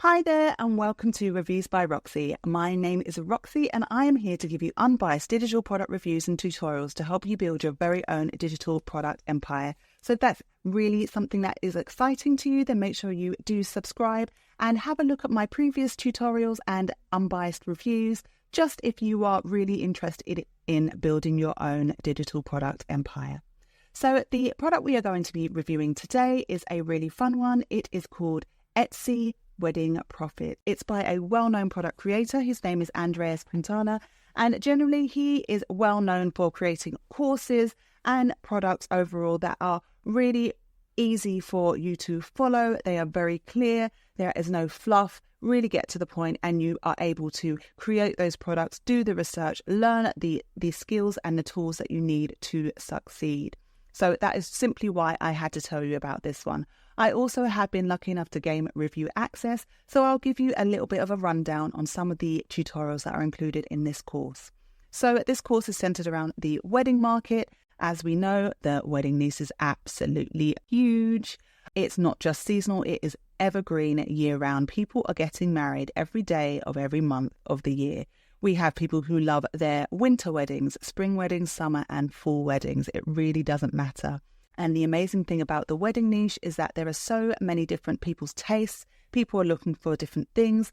Hi there and welcome to Reviews by Roxy. My name is Roxy and I am here to give you unbiased digital product reviews and tutorials to help you build your very own digital product empire. So if that's really something that is exciting to you, then make sure you do subscribe and have a look at my previous tutorials and unbiased reviews, just if you are really interested in building your own digital product empire. So the product we are going to be reviewing today is a really fun one. It is called Etsy Wedding Profit. It's by a well-known product creator. His name is Andreas Quintana, and generally he is well known for creating courses and products overall that are really easy for you to follow. They are very clear. There is no fluff. Really get to the point, and you are able to create those products, do the research, learn the skills and the tools that you need to succeed. So that is simply why I had to tell you about this one. I also have been lucky enough to gain review access, so I'll give you a little bit of a rundown on some of the tutorials that are included in this course. So this course is centered around the wedding market. As we know, the wedding niche is absolutely huge. It's not just seasonal, it is evergreen year-round. People are getting married every day of every month of the year. We have people who love their winter weddings, spring weddings, summer and fall weddings. It really doesn't matter. And the amazing thing about the wedding niche is that there are so many different people's tastes. People are looking for different things,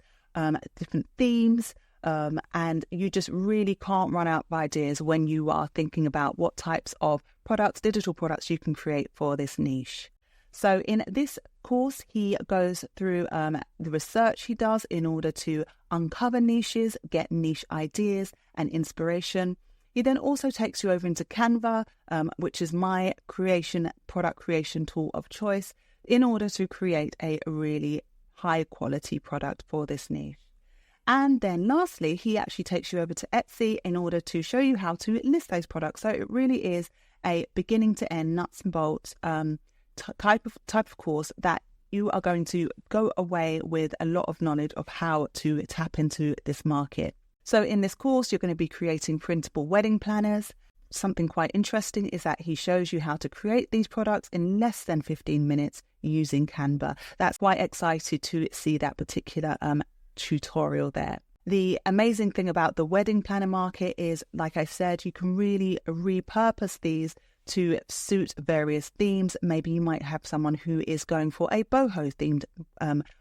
different themes, and you just really can't run out of ideas when you are thinking about what types of products, digital products you can create for this niche. So in this course, he goes through the research he does in order to uncover niches, get niche ideas and inspiration. He then also takes you over into Canva, which is my product creation tool of choice, in order to create a really high quality product for this niche. And then lastly, he actually takes you over to Etsy in order to show you how to list those products. So it really is a beginning to end, nuts and bolts type of course that you are going to go away with a lot of knowledge of how to tap into this market. So in this course, you're going to be creating printable wedding planners. Something quite interesting is that he shows you how to create these products in less than 15 minutes using Canva. That's quite excited to see that particular tutorial there. The amazing thing about the wedding planner market is, like I said, you can really repurpose these to suit various themes. Maybe you might have someone who is going for a boho themed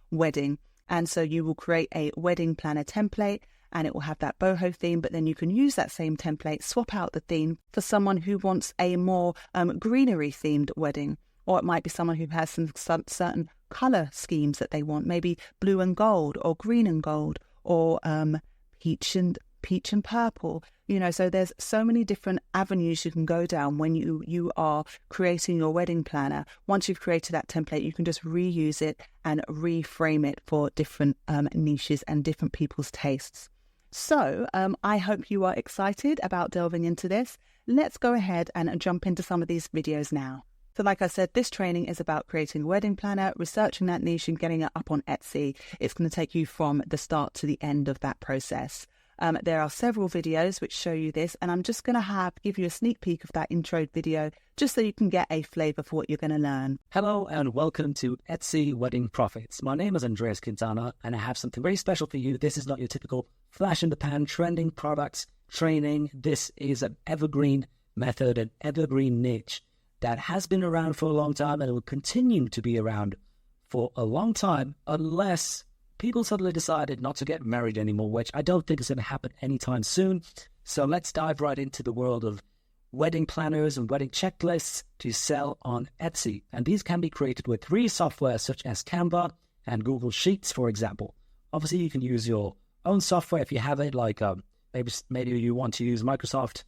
wedding. And so you will create a wedding planner template and it will have that boho theme, but then you can use that same template, swap out the theme for someone who wants a more greenery themed wedding. Or it might be someone who has some certain color schemes that they want, maybe blue and gold or green and gold or peach and purple. So there's so many different avenues you can go down when you are creating your wedding planner. Once you've created that template, you can just reuse it and reframe it for different niches and different people's tastes. So I hope you are excited about delving into this. Let's go ahead and jump into some of these videos now. So like I said, this training is about creating a wedding planner, researching that niche and getting it up on Etsy. It's going to take you from the start to the end of that process. There are several videos which show you this, and I'm just going to give you a sneak peek of that intro video just so you can get a flavour for what you're going to learn. Hello and welcome to Etsy Wedding Profits. My name is Andreas Quintana and I have something very special for you. This is not your typical flash in the pan trending products training. This is an evergreen method, an evergreen niche that has been around for a long time and it will continue to be around for a long time unless people suddenly decided not to get married anymore, which I don't think is going to happen anytime soon. So let's dive right into the world of wedding planners and wedding checklists to sell on Etsy. And these can be created with free software such as Canva and Google Sheets, for example. Obviously, you can use your own software if you have it, like maybe you want to use Microsoft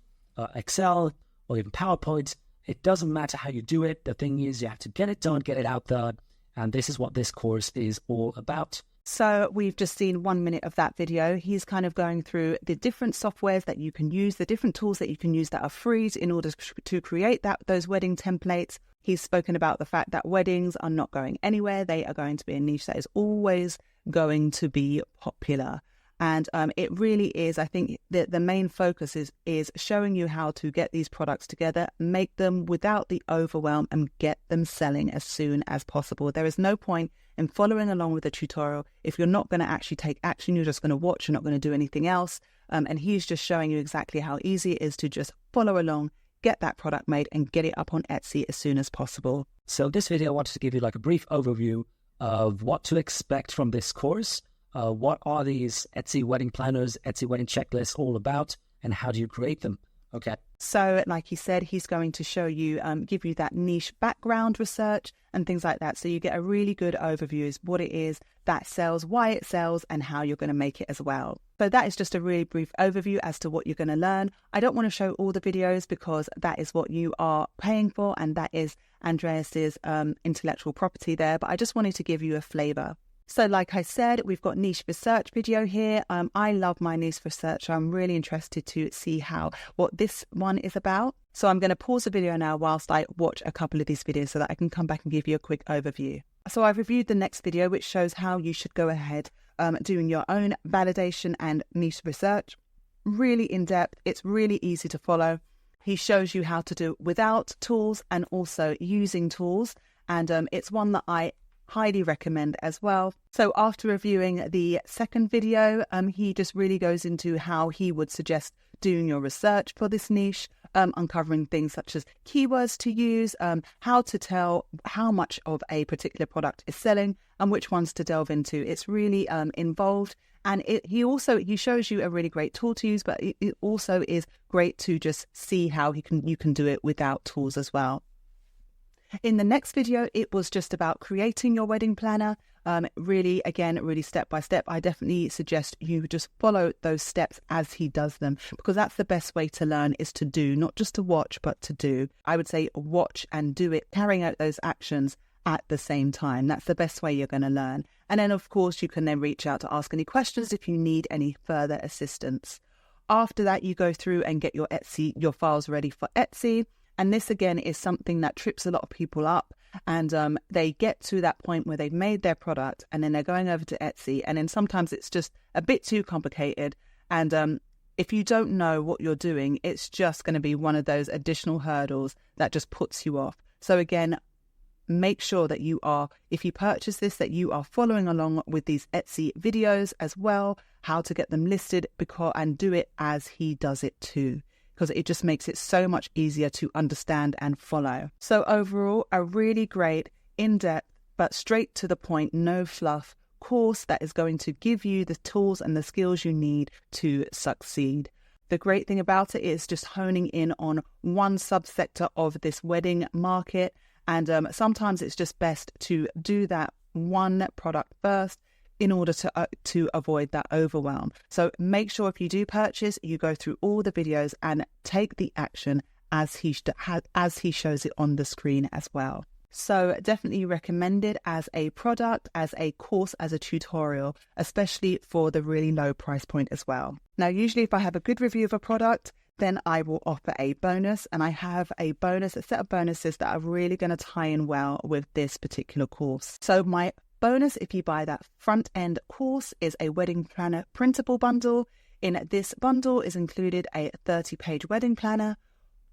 Excel or even PowerPoint. It doesn't matter how you do it. The thing is, you have to get it done, get it out there. And this is what this course is all about. So we've just seen 1 minute of that video. He's kind of going through the different softwares that you can use, the different tools that you can use that are free in order to create those wedding templates. He's spoken about the fact that weddings are not going anywhere. They are going to be a niche that is always going to be popular. And it really is, I think, the main focus is showing you how to get these products together, make them without the overwhelm and get them selling as soon as possible. There is no point in following along with the tutorial. If you're not going to actually take action, you're just going to watch, you're not going to do anything else. And he's just showing you exactly how easy it is to just follow along, get that product made and get it up on Etsy as soon as possible. So this video, I wanted to give you like a brief overview of what to expect from this course. What are these Etsy wedding planners, Etsy wedding checklists all about, and how do you create them? Okay. So like he said, he's going to show you, give you that niche background research and things like that. So you get a really good overview of what it is that sells, why it sells, and how you're going to make it as well. So that is just a really brief overview as to what you're going to learn. I don't want to show all the videos because that is what you are paying for, and that is Andreas's intellectual property there. But I just wanted to give you a flavor. So like I said, we've got niche research video here. I love my niche research. So I'm really interested to see what this one is about. So I'm going to pause the video now whilst I watch a couple of these videos so that I can come back and give you a quick overview. So I've reviewed the next video, which shows how you should go ahead doing your own validation and niche research. Really in depth. It's really easy to follow. He shows you how to do it without tools and also using tools. And it's one that I highly recommend as well. So after reviewing the second video, he just really goes into how he would suggest doing your research for this niche, uncovering things such as keywords to use, how to tell how much of a particular product is selling and which ones to delve into. It's really involved, and he shows you a really great tool to use, but it also is great to just see how you can do it without tools as well. In the next video, it was just about creating your wedding planner. Really step by step. I definitely suggest you just follow those steps as he does them, because that's the best way to learn, is to do, not just to watch, but to do. I would say watch and do it, carrying out those actions at the same time. That's the best way you're going to learn. And then, of course, you can then reach out to ask any questions if you need any further assistance. After that, you go through and get your files ready for Etsy. And this, again, is something that trips a lot of people up. And they get to that point where they've made their product and then they're going over to Etsy. And then sometimes it's just a bit too complicated. And if you don't know what you're doing, it's just going to be one of those additional hurdles that just puts you off. So again, make sure that if you purchase this, that you are following along with these Etsy videos as well, how to get them listed, and do it as he does it too, because it just makes it so much easier to understand and follow. So overall, a really great, in-depth, but straight to the point, no fluff course that is going to give you the tools and the skills you need to succeed. The great thing about it is just honing in on one subsector of this wedding market. And sometimes it's just best to do that one product first in order to avoid that overwhelm. So make sure if you do purchase, you go through all the videos and take the action as he shows it on the screen as well. So definitely recommend it as a product, as a course, as a tutorial, especially for the really low price point as well. Now, usually if I have a good review of a product, then I will offer a bonus, and I have a set of bonuses that are really going to tie in well with this particular course. So my bonus, if you buy that front end course, is a wedding planner printable bundle. In this bundle is included a 30-page wedding planner,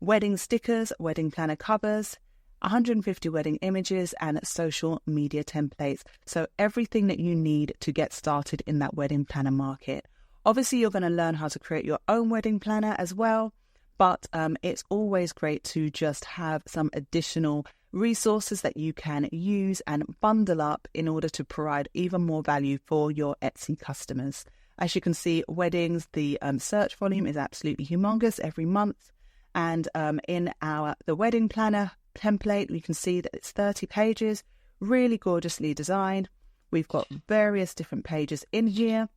wedding stickers, wedding planner covers, 150 wedding images, and social media templates. So everything that you need to get started in that wedding planner market. Obviously, you're going to learn how to create your own wedding planner as well, but it's always great to just have some additional resources that you can use and bundle up in order to provide even more value for your Etsy customers. As you can see, weddings, the search volume is absolutely humongous every month. And in the wedding planner template, we can see that it's 30 pages, really gorgeously designed. We've got various different pages in here.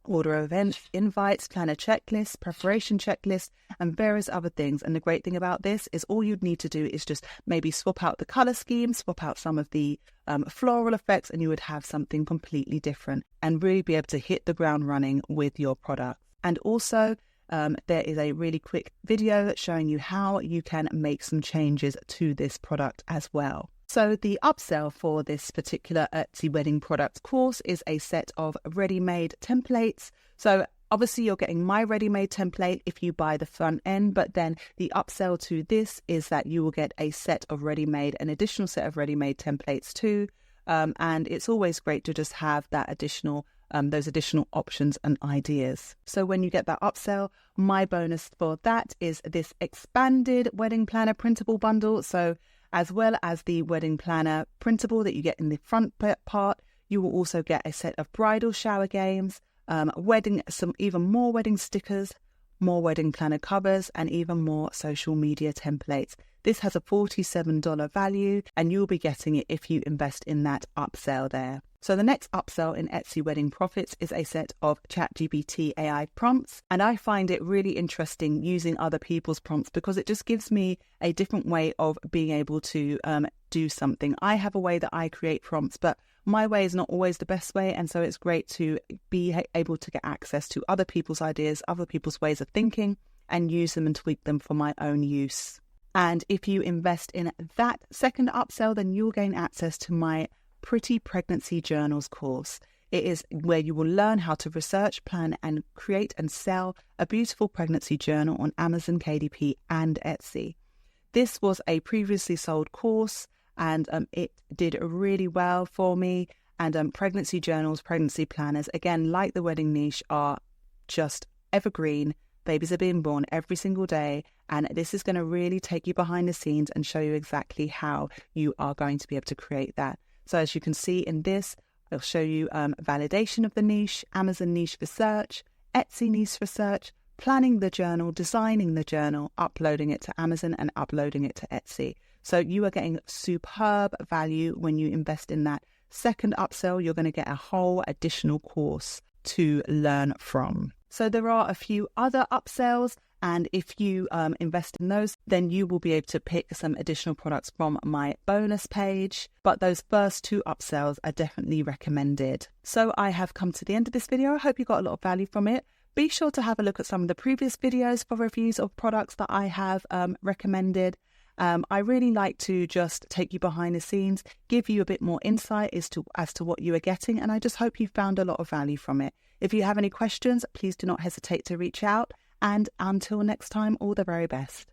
Order of events, invites, planner checklist, preparation checklist, and various other things. And the great thing about this is all you'd need to do is just maybe swap out the color scheme, swap out some of the floral effects, and you would have something completely different and really be able to hit the ground running with your product. And also, there is a really quick video showing you how you can make some changes to this product as well. So the upsell for this particular Etsy wedding product course is a set of ready-made templates. So obviously you're getting my ready-made template if you buy the front end, but then the upsell to this is that you will get an additional set of ready-made templates too. And it's always great to just have that additional those additional options and ideas. So when you get that upsell, my bonus for that is this expanded wedding planner printable bundle. So as well as the wedding planner printable that you get in the front part, you will also get a set of bridal shower games, some even more wedding stickers, more wedding planner covers, and even more social media templates. This has a $47 value, and you'll be getting it if you invest in that upsell there. So the next upsell in Etsy Wedding Profits is a set of ChatGPT AI prompts. And I find it really interesting using other people's prompts because it just gives me a different way of being able to do something. I have a way that I create prompts, but my way is not always the best way. And so it's great to be able to get access to other people's ideas, other people's ways of thinking, and use them and tweak them for my own use. And if you invest in that second upsell, then you'll gain access to my Pretty Pregnancy Journals course. It is where you will learn how to research, plan, and create and sell a beautiful pregnancy journal on Amazon, KDP, and Etsy. This was a previously sold course, and it did really well for me. And pregnancy journals, pregnancy planners, again, like the wedding niche, are just evergreen. Babies are being born every single day, and this is going to really take you behind the scenes and show you exactly how you are going to be able to create that. So as you can see in this, I'll show you validation of the niche, Amazon niche research, Etsy niche research, planning the journal, designing the journal, uploading it to Amazon, and uploading it to Etsy. So you are getting superb value when you invest in that second upsell. You're going to get a whole additional course to learn from. So there are a few other upsells, and if you invest in those, then you will be able to pick some additional products from my bonus page. But those first two upsells are definitely recommended. So I have come to the end of this video. I hope you got a lot of value from it. Be sure to have a look at some of the previous videos for reviews of products that I have recommended. I really like to just take you behind the scenes, give you a bit more insight as to what you are getting, and I just hope you found a lot of value from it. If you have any questions, please do not hesitate to reach out, and until next time, all the very best.